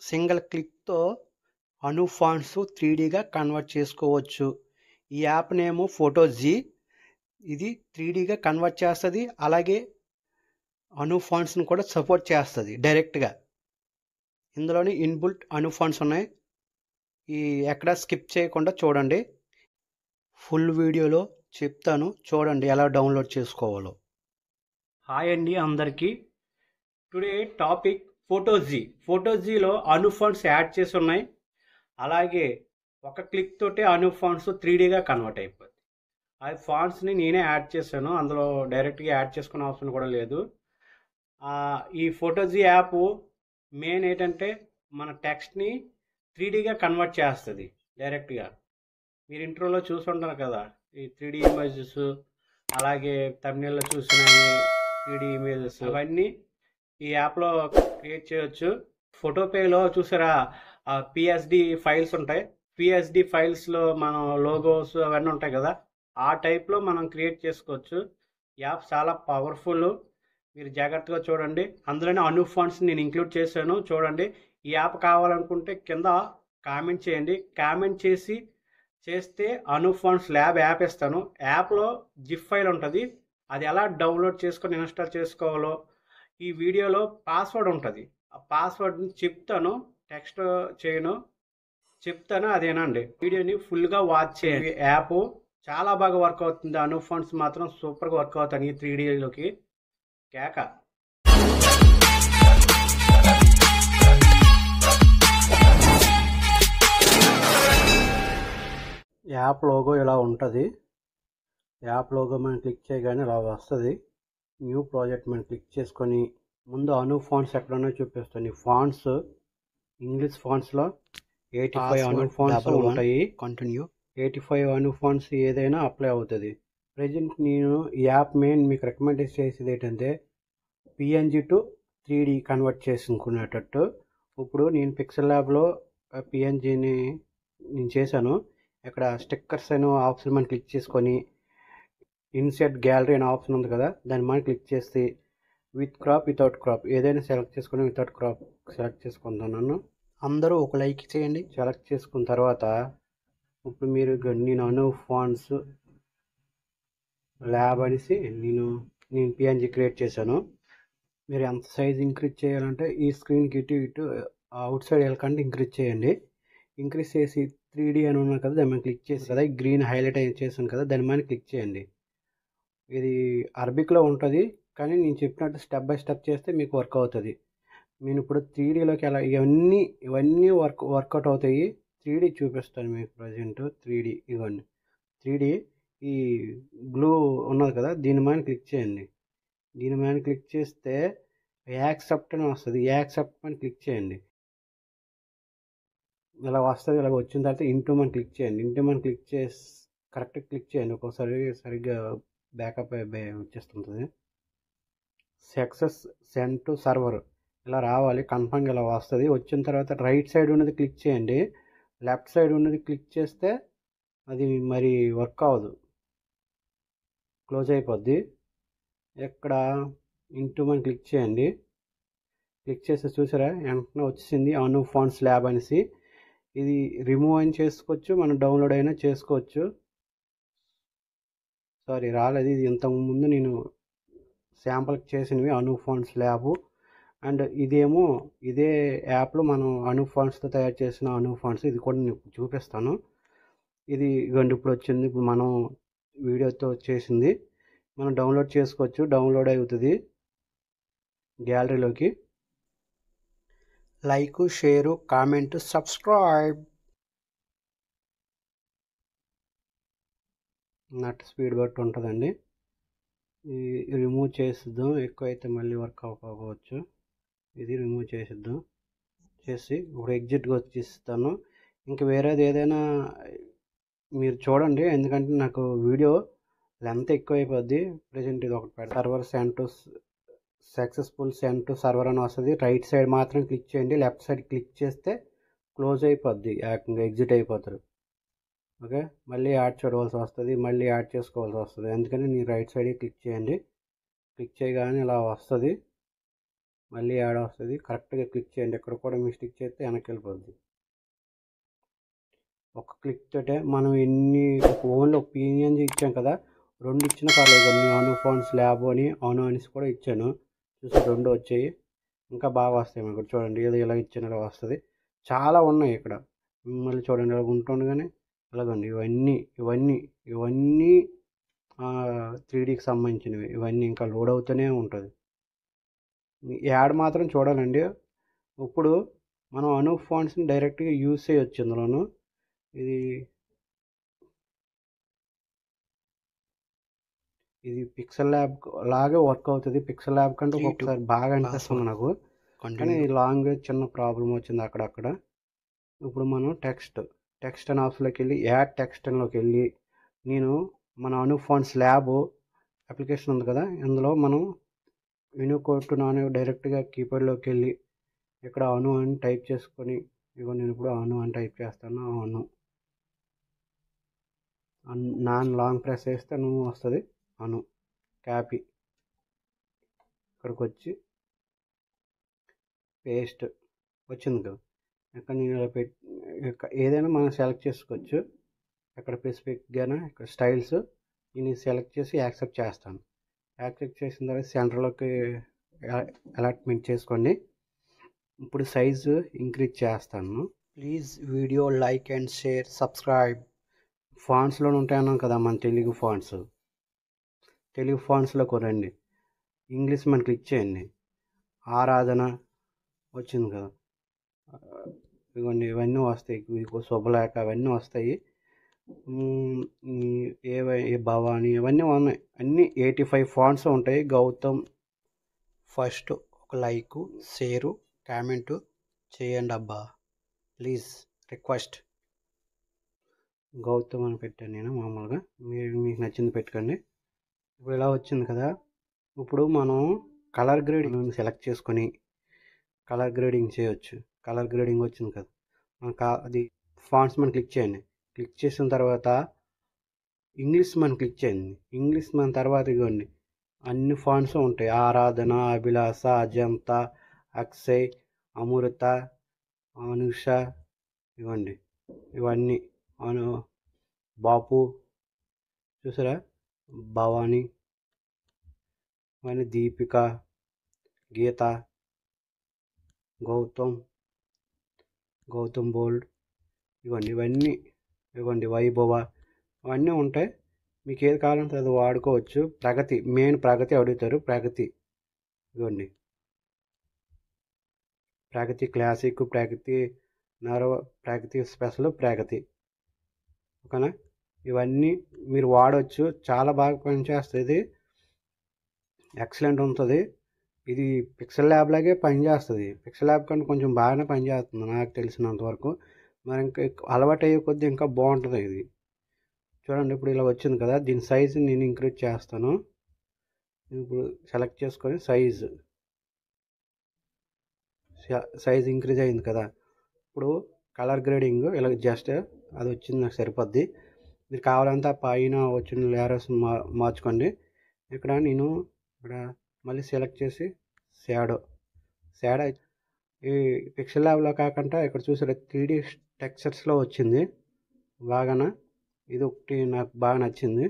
Single క్లిక్తో అను fonts 3Dగా convert చేసుకోవచ్చు. ఈ app name ఫోటోజీ. ఇది 3Dగా కన్వర్ట్ చేస్తుంది. అలాగే అను ఫాంట్స్ని కూడా సపోర్ట్ చేస్తుంది డైరెక్ట్గా. ఇందులోని ఇన్బుల్ట్ అను ఫాంట్స్ ఉన్నాయి. ఈ ఎక్కడ స్కిప్ చేయకుండా చూడండి. ఫుల్ వీడియోలో చెప్తాను, చూడండి ఎలా డౌన్లోడ్ చేసుకోవాలో. హాయ్ అండి అందరికీ. టుడే టాపిక్ ఫోటోజీ. ఫోటోజీలో అను ఫాంట్స్ యాడ్ చేసి ఉన్నాయి. అలాగే ఒక క్లిక్ తోటి అను ఫాంట్స్ 3Dగా కన్వర్ట్ అయిపోద్ది. ఆ ఫాంట్స్ని నేనే యాడ్ చేశాను. అందులో డైరెక్ట్గా యాడ్ చేసుకునే అవసరం కూడా లేదు. ఈ ఫోటోజీ యాప్ మెయిన్ ఏంటంటే మన టెక్స్ట్ని 3Dగా కన్వర్ట్ చేస్తుంది డైరెక్ట్గా. మీరు ఇంట్రోలో చూసుంటారు కదా, ఈ 3D ఇమేజెస్, అలాగే తమిళలో చూసిన 3D ఇమేజెస్, అవన్నీ ఈ యాప్లో క్రియేట్ చేయొచ్చు. ఫోటోపేలో చూసారా పిఎస్డి ఫైల్స్ ఉంటాయి. పిఎస్డి ఫైల్స్లో మనం లోగోస్ అవన్నీ ఉంటాయి కదా, ఆ టైప్లో మనం క్రియేట్ చేసుకోవచ్చు. యాప్ చాలా పవర్ఫుల్. మీరు జాగ్రత్తగా చూడండి. అందులోనే అను ఫాంట్స్ నేను ఇంక్లూడ్ చేశాను, చూడండి. ఈ యాప్ కావాలనుకుంటే కింద కామెంట్ చేయండి. కామెంట్ చేస్తే అను ఫాంట్స్ ల్యాబ్ యాప్ ఇస్తాను. యాప్లో జిప్ ఫైల్ ఉంటుంది. అది ఎలా డౌన్లోడ్ చేసుకొని ఇన్స్టాల్ చేసుకోవాలో ఈ వీడియోలో పాస్వర్డ్ ఉంటుంది. ఆ పాస్వర్డ్ని చెప్తాను, టెక్స్ట్ చేయను, చెప్తాను, అదేనండి. వీడియోని ఫుల్గా వాచ్ చేయండి. యాప్ చాలా బాగా వర్క్ అవుతుంది. అను ఫాంట్స్ మాత్రం సూపర్గా వర్క్ అవుతాయి 3Dలోకి. కేక. యాప్ లోగో ఇలా ఉంటుంది. యాప్ లోగో మనం క్లిక్ చేయగానే ఇలా వస్తుంది. న్యూ ప్రాజెక్ట్ మనం క్లిక్ చేసుకొని ముందు అను ఫాంట్స్ ఎక్కడన్నా చూపిస్తాను. ఈ ఫాంట్స్ ఇంగ్లీష్ ఫాంట్స్లో 85 అను ఫాంట్స్ ఉంటాయి. కంటిన్యూ. 85 అను ఫాంట్స్ ఏదైనా అప్లై అవుతుంది. ప్రజెంట్ నేను ఈ యాప్ మెయిన్ మీకు రికమెండ్ చేసేది ఏంటంటే PNG టు 3D కన్వర్ట్ చేసుకునేటట్టు. ఇప్పుడు నేను పిక్సెల్ ల్యాబ్లో PNGని నేను చేశాను. ఇక్కడ స్టిక్కర్స్ అనే ఆప్షన్ మనం క్లిక్ చేసుకొని ఇన్సెట్ గ్యాలరీ అనే ఆప్షన్ ఉంది కదా, దాన్ని మనం క్లిక్ చేసి విత్ క్రాప్ వితౌట్ క్రాప్ ఏదైనా సెలెక్ట్ చేసుకొని వితౌట్ క్రాప్ సెలెక్ట్ చేసుకుంటున్నాను. అందరూ ఒక లైక్ చేయండి. సెలెక్ట్ చేసుకున్న తర్వాత ఇప్పుడు మీరు నేను అను ఫాంట్స్ ల్యాబ్ అనేసి నేను PNG క్రియేట్ చేశాను. మీరు ఎంత సైజ్ ఇంక్రీజ్ చేయాలంటే ఈ స్క్రీన్కి ఇటు అవుట్ సైడ్ వెళ్ళకండి, ఇంక్రీజ్ చేయండి. ఇంక్రీజ్ చేసి 3D అని ఉన్నా కదా, దాన్ని మనం క్లిక్ చేసి కదా, గ్రీన్ హైలైట్ అయి చేశాను కదా, దాని మీద క్లిక్ చేయండి. ఇది అరబిక్లో ఉంటుంది, కానీ నేను చెప్పినట్టు స్టెప్ బై స్టెప్ చేస్తే మీకు వర్క్ అవుతుంది. నేను ఇప్పుడు 3Dలోకి ఎలా ఇవన్నీ వర్కౌట్ అవుతాయి. 3D చూపిస్తాను మీకు ప్రజెంట్. 3D ఇవ్వండి. 3D ఈ బ్లూ ఉన్నది కదా, దీని మీద క్లిక్ చేయండి. దీని మీద క్లిక్ చేస్తే యాక్సెప్ట్ అని వస్తుంది. యాక్సెప్ట్ అని క్లిక్ చేయండి. ఇలా వస్తుంది. ఇలా వచ్చిన తర్వాత ఇంటూ మనం క్లిక్ చేయండి. ఇంటూ మనం క్లిక్ చేసి కరెక్ట్గా క్లిక్ చేయండి. ఒక్కోసారి సరిగ్గా బ్యాకప్ వచ్చేస్తుంటుంది. సక్సెస్ సెండ్ టు సర్వర్ ఇలా రావాలి. కన్ఫర్మ్గా ఇలా వస్తుంది. వచ్చిన తర్వాత రైట్ సైడ్ ఉన్నది క్లిక్ చేయండి. లెఫ్ట్ సైడ్ ఉన్నది క్లిక్ చేస్తే అది మరి వర్క్ అవ్వదు, క్లోజ్ అయిపోద్ది. ఇక్కడ ఇంటూ మనం క్లిక్ చేయండి. క్లిక్ చేస్తే చూసారా వెంటనే వచ్చింది అను ఫాంట్స్ ల్యాబ్ అనేసి. ఇది రిమూవ్ అయినా చేసుకోవచ్చు, మనం డౌన్లోడ్ అయినా చేసుకోవచ్చు. సారీ రాలేదు. ఇది ఇంతకుముందు నేను శాంపుల్కి చేసినవి అను ఫాంట్స్ ల్యాబ్. అండ్ ఇదేమో ఇదే యాప్లో మనం అను ఫాంట్స్తో తయారు చేసిన అను ఫాంట్స్. ఇది కూడా నేను చూపిస్తాను. ఇది ఇప్పుడు వచ్చింది. ఇప్పుడు మనం వీడియోతో చేసింది మనం డౌన్లోడ్ చేసుకోవచ్చు. డౌన్లోడ్ అవుతుంది గ్యాలరీలోకి. Like, share, comment, subscribe. Net speed బట్టి ఉంటుందండి. రిమూవ్ చేసిద్దాం. ఎక్కువ అయితే మళ్ళీ వర్క్ అవ్వకపోవచ్చు. ఇది రిమూవ్ చేసిద్దాం. చేసి ఇప్పుడు ఎగ్జిట్గా వచ్చేస్తాను. ఇంకా వేరేది ఏదైనా మీరు చూడండి, ఎందుకంటే నాకు వీడియో లెంత్ ఎక్కువ అయిపోద్ది. ప్రజెంట్ ఇది ఒకటి పెడతాను. Server send to successful send to server అని వస్తుంది. రైట్ సైడ్ మాత్రం క్లిక్ చేయండి. లెఫ్ట్ సైడ్ క్లిక్ చేస్తే క్లోజ్ అయిపోద్ది, ఏకంగా ఎగ్జిట్ అయిపోతారు. ఓకే, మళ్ళీ యాడ్ చూడవలసి వస్తుంది, మళ్ళీ యాడ్ చేసుకోవాల్సి వస్తుంది. అందుకని నేను రైట్ సైడ్ క్లిక్ చేయండి. క్లిక్ చేయగానే ఇలా వస్తుంది. మళ్ళీ యాడ్ వస్తుంది. కరెక్ట్గా క్లిక్ చేయండి. ఎక్కడ కూడా మిస్టేక్ చేస్తే వెనక్కి వెళ్ళిపోద్ది. ఒక క్లిక్ తోటే మనం ఓన్లీ ఒక పిఎన్జీ ఇచ్చాం కదా, 2 ఇచ్చినా పర్లేదు. నేను అను ఫాంట్స్ ల్యాబ్ అని అను అనేసి కూడా ఇచ్చాను. చూసి 2 వచ్చాయి. ఇంకా బాగా వస్తాయి మనకు. చూడండి ఏదో ఇలా ఇచ్చిన ఇలా వస్తుంది. చాలా ఉన్నాయి ఇక్కడ. మళ్ళీ చూడండి ఇలా ఉంటుండగానే ఇలాగండి ఇవన్నీ 3Dకి సంబంధించినవి. ఇవన్నీ ఇంకా లోడ్ అవుతూనే ఉంటుంది. యాడ్ మాత్రం చూడాలండి. ఇప్పుడు మనం అను ఫాంట్స్ని డైరెక్ట్గా యూజ్ చేయొచ్చు ఇందులోను. ఇది పిక్సెల్ ల్యాబ్ లాగే వర్క్ అవుతుంది. పిక్సెల్ ల్యాబ్ కంటే ఒక్కొక్కసారి బాగా అనిపిస్తుంది నాకు. కానీ లాంగ్వేజ్ చిన్న ప్రాబ్లం వచ్చింది అక్కడక్కడ. ఇప్పుడు మనం టెక్స్ట్ అనే ఆప్షన్లోకి వెళ్ళి యాడ్ టెక్స్ట్ అనేలోకి వెళ్ళి మన అను ఫాంట్స్ ల్యాబ్ అప్లికేషన్ ఉంది కదా, ఇందులో మనం వినుకోటున్నాను డైరెక్ట్గా కీబోర్డ్లోకి వెళ్ళి ఇక్కడ అను అని టైప్ చేసుకొని, నేను ఇప్పుడు అను అని టైప్ చేస్తాను. అను నాన్ లాంగ్ ప్రెస్ చేస్తే అను వస్తుంది. అను కాపీ ఇక్కడికి వచ్చి పేస్ట్ వచ్చింది కదా. ఇక్కడ నేను ఇలా ఏదైనా మనం సెలెక్ట్ చేసుకోవచ్చు. ఇక్కడ స్పెసిఫిక్గానే ఇక్కడ స్టైల్స్ నేను సెలెక్ట్ చేసి యాక్సెప్ట్ చేస్తాను. యాక్సెప్ట్ చేసిన తర్వాత సెంటర్లోకి అలాట్మెంట్ చేసుకోండి. ఇప్పుడు సైజు ఇంక్రీజ్ చేస్తాను. Please video like and share, subscribe. ఫాంట్స్లో ఉంటాయన్నాం కదా మన తెలుగు ఫాంట్స్లోకి రండి. ఇంగ్లీష్ మనం క్లిక్ చేయండి. ఆరాధన వచ్చింది కదా, ఇవన్నీ వస్తాయి. శుభలేఖ అవన్నీ వస్తాయి. భవాని ఇవన్నీ ఉన్నాయి. అన్నీ 85 ఫాంట్స్ ఉంటాయి. గౌతమ్ ఫస్ట్ ఒక లైక్, షేరు, కామెంటు చేయండి అబ్బా, ప్లీజ్ రిక్వెస్ట్. గౌతమ్ అని పెట్టాను నేను మామూలుగా. మీకు నచ్చింది పెట్టుకోండి. ఇప్పుడు ఇలా వచ్చింది కదా. ఇప్పుడు మనం కలర్ గ్రేడింగ్ సెలెక్ట్ చేసుకొని కలర్ గ్రేడింగ్ చేయొచ్చు. కలర్ గ్రేడింగ్ వచ్చింది కదా, అది ఫాంట్స్ మనం క్లిక్ చేయండి. క్లిక్ చేసిన తర్వాత ఇంగ్లీష్ మనం క్లిక్ చేయండి. ఇంగ్లీష్ మన తర్వాత ఇవ్వండి అన్ని ఫాంట్స్ ఉంటాయి. ఆరాధన, అభిలాష, అజంత, అక్షయ్, అమృత, అనుష, ఇవన్నీ బాపు చూసారా, భవాని, ఇవన్నీ దీపిక, గీత, గౌతమ్ బోల్డ్, ఇవన్నీ వైభవ, అవన్నీ ఉంటాయి. మీకు ఏది కావాలంటే అది వాడుకోవచ్చు. మెయిన్ ప్రగతి అడుగుతారు. ప్రగతి క్లాసిక్, ప్రగతి ప్రగతి స్పెషల్, ప్రగతి. ఓకేనా, ఇవన్నీ మీరు వాడవచ్చు. చాలా బాగా పనిచేస్తుంది. ఎక్సలెంట్ ఉంటుంది. ఇది పిక్సెల్ ల్యాబ్ లాగే పనిచేస్తుంది. పిక్సెల్ ల్యాబ్ కంటే కొంచెం బాగానే పనిచేస్తుంది నాకు తెలిసినంతవరకు. మరి ఇంకా అలవాటు అయ్యే కొద్దీ ఇంకా బాగుంటుంది ఇది. చూడండి ఇప్పుడు ఇలా వచ్చింది కదా, దీని సైజు నేను ఇంక్రీజ్ చేస్తాను. ఇప్పుడు సెలెక్ట్ చేసుకొని సైజ్ ఇంక్రీజ్ అయింది కదా. ఇప్పుడు కలర్ గ్రేడింగ్ ఇలా జస్ట్ అది వచ్చింది నాకు సరిపోద్ది. మీరు కావాలంటే పైన వచ్చిన లేయర్స్ మార్చుకోండి. ఇక్కడ మళ్ళీ సెలెక్ట్ చేసి షాడో ఈ పిక్సెల్ ల్యాబ్లో కాకుండా ఇక్కడ చూసారు 3D టెక్స్చర్స్లో వచ్చింది. బాగానా, ఇది ఒకటి నాకు బాగా నచ్చింది.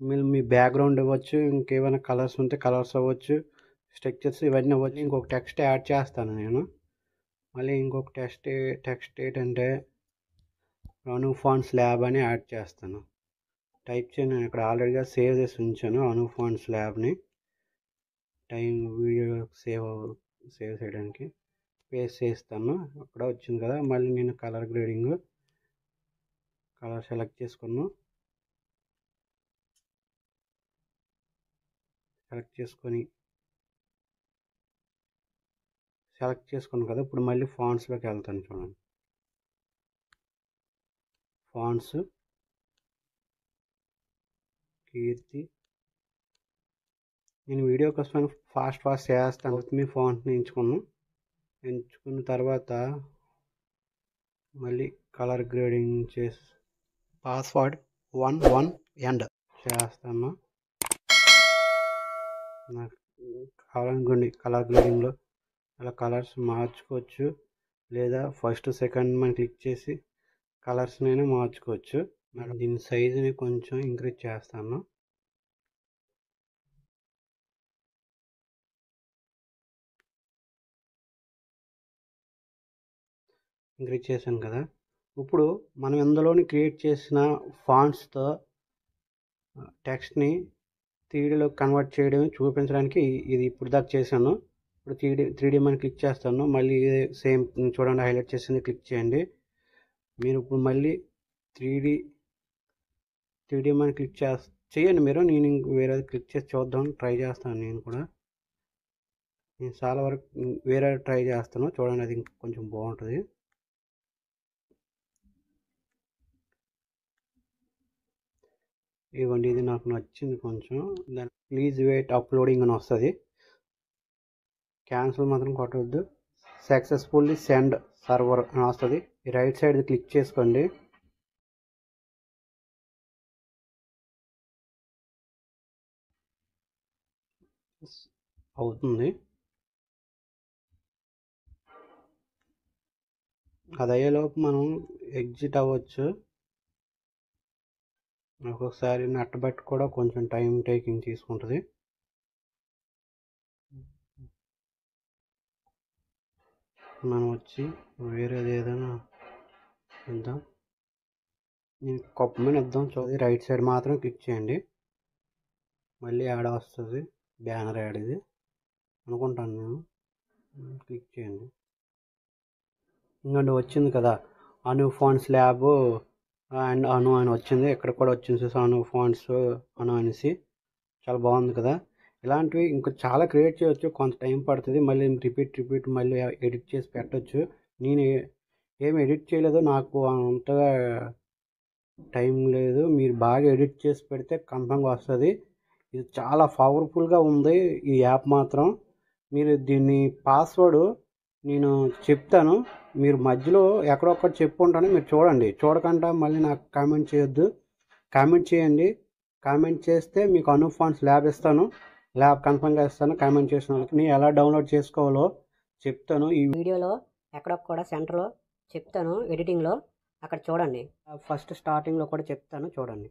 మీరు మీ బ్యాక్గ్రౌండ్ ఇవ్వచ్చు, ఇంకేమైనా కలర్స్ ఉంటే కలర్స్ అవ్వచ్చు, స్ట్రక్చర్స్ ఇవన్నీ అవ్వచ్చు. ఇంకొక టెక్స్ట్ యాడ్ చేస్తాను నేను. మళ్ళీ ఇంకొక టెక్స్ట్ ఏంటంటే అను ఫాంట్స్ ల్యాబ్ అని యాడ్ చేస్తాను. టైప్ చేసి నేను ఇక్కడ ఆల్రెడీగా సేవ్ చేసి ఉంచాను అను ఫాంట్స్ ల్యాబ్ని. వీడియో సేవ్ చేయడానికి పేస్ట్ చేస్తాను. అక్కడ వచ్చింది కదా. మళ్ళీ నేను కలర్ గ్రేడింగ్ సెలెక్ట్ చేసుకున్నాను. సెలెక్ట్ చేసుకున్నాను కదా. ఇప్పుడు మళ్ళీ ఫాంట్స్లోకి వెళ్తాను. చూడండి, ఫాంట్స్ కీర్తి. నేను వీడియో కోసం ఫాస్ట్ చేస్తాను. మీ ఫాంట్ని ఎంచుకున్న తర్వాత మళ్ళీ కలర్ గ్రేడింగ్ చేసి పాస్వర్డ్ 11 ఎండ్ చేస్తాను. నాకు కావాలనుకోండి కలర్ గ్రేడింగ్లో అలా కలర్స్ మార్చుకోవచ్చు, లేదా ఫస్ట్ సెకండ్ మనం క్లిక్ చేసి కలర్స్నైనా మార్చుకోవచ్చు. మేడం దీని సైజుని కొంచెం ఇంక్రీజ్ చేస్తాను. ఇంక్రీజ్ చేశాను కదా. ఇప్పుడు మనం ఇందులోని క్రియేట్ చేసిన ఫాంట్స్తో టెక్స్ట్ని 3Dలో కన్వర్ట్ చేయడం చూపించడానికి ఇది ఇప్పుడు దాకా చేశాను. ఇప్పుడు 3D మనం క్లిక్ చేస్తాను. మళ్ళీ సేమ్ చూడండి, హైలైట్ చేసింది క్లిక్ చేయండి. మీరు ఇప్పుడు మళ్ళీ 3D మనం క్లిక్ చేయండి. నేను వేరేది క్లిక్ చేసి చూద్దాం, ట్రై చేస్తాను. నేను చాలా వరకు వేరే ట్రై చేస్తాను. చూడండి, అది కొంచెం బాగుంటుంది. ఇవ్వండి, ఇది నాకు నచ్చింది కొంచెం. దాని ప్లీజ్ వెయిట్ అప్లోడింగ్ అని వస్తుంది. క్యాన్సిల్ మాత్రం కొట్టవద్దు. సక్సెస్ఫుల్లీ సెండ్ సర్వర్ అని వస్తుంది. ఈ రైట్ సైడ్ క్లిక్ చేసుకోండి. అవుతుంది. అది అయ్యేలోపు మనం ఎగ్జిట్ అవ్వచ్చు. ఒక్కొక్కసారి నట్టబెట్టి కూడా కొంచెం టైం టేకింగ్ తీసుకుంటుంది. మనం వచ్చి వేరేది ఏదైనా ఇద్దాం. నేను కప్పు మీద ఇద్దాం. చూడండి, రైట్ సైడ్ మాత్రం క్లిక్ చేయండి. మళ్ళీ యాడ్ వస్తుంది, బ్యానర్ యాడ్ ఇది అనుకుంటాను నేను. క్లిక్ చేయండి. ఇంకండి వచ్చింది కదా, అను ఫాంట్స్ ల్యాబ్ అండ్ అను అని వచ్చింది. ఇక్కడ కూడా వచ్చింది చూసి అను ఫాంట్స్ అను అనేసి. చాలా బాగుంది కదా. ఇలాంటివి ఇంకా చాలా క్రియేట్ చేయవచ్చు. కొంత టైం పడుతుంది. మళ్ళీ రిపీట్ మళ్ళీ ఎడిట్ చేసి పెట్టవచ్చు. నేను ఏమి ఎడిట్ చేయలేదు, నాకు అంతగా టైం లేదు. మీరు బాగా ఎడిట్ చేసి పెడితే కన్ఫర్మ్గా వస్తుంది. ఇది చాలా పవర్ఫుల్గా ఉంది ఈ యాప్ మాత్రం. మీరు దీన్ని పాస్వర్డ్ నేను చెప్తాను, మీరు మధ్యలో ఎక్కడొక్కటి చెప్పుకుంటాను, మీరు చూడండి. చూడకుండా మళ్ళీ నాకు కామెంట్ చేయొద్దు. కామెంట్ చేయండి. కామెంట్ చేస్తే మీకు అను ఫాంట్స్ ల్యాబ్ ఇస్తాను. ల్యాబ్ కన్ఫర్మ్గా ఇస్తాను. కామెంట్ చేసిన వాళ్ళకి నేను ఎలా డౌన్లోడ్ చేసుకోవాలో చెప్తాను. ఈ వీడియోలో ఎక్కడొక్క కూడా సెంటర్లో చెప్తాను, ఎడిటింగ్లో అక్కడ చూడండి. ఫస్ట్ స్టార్టింగ్లో కూడా చెప్తాను, చూడండి.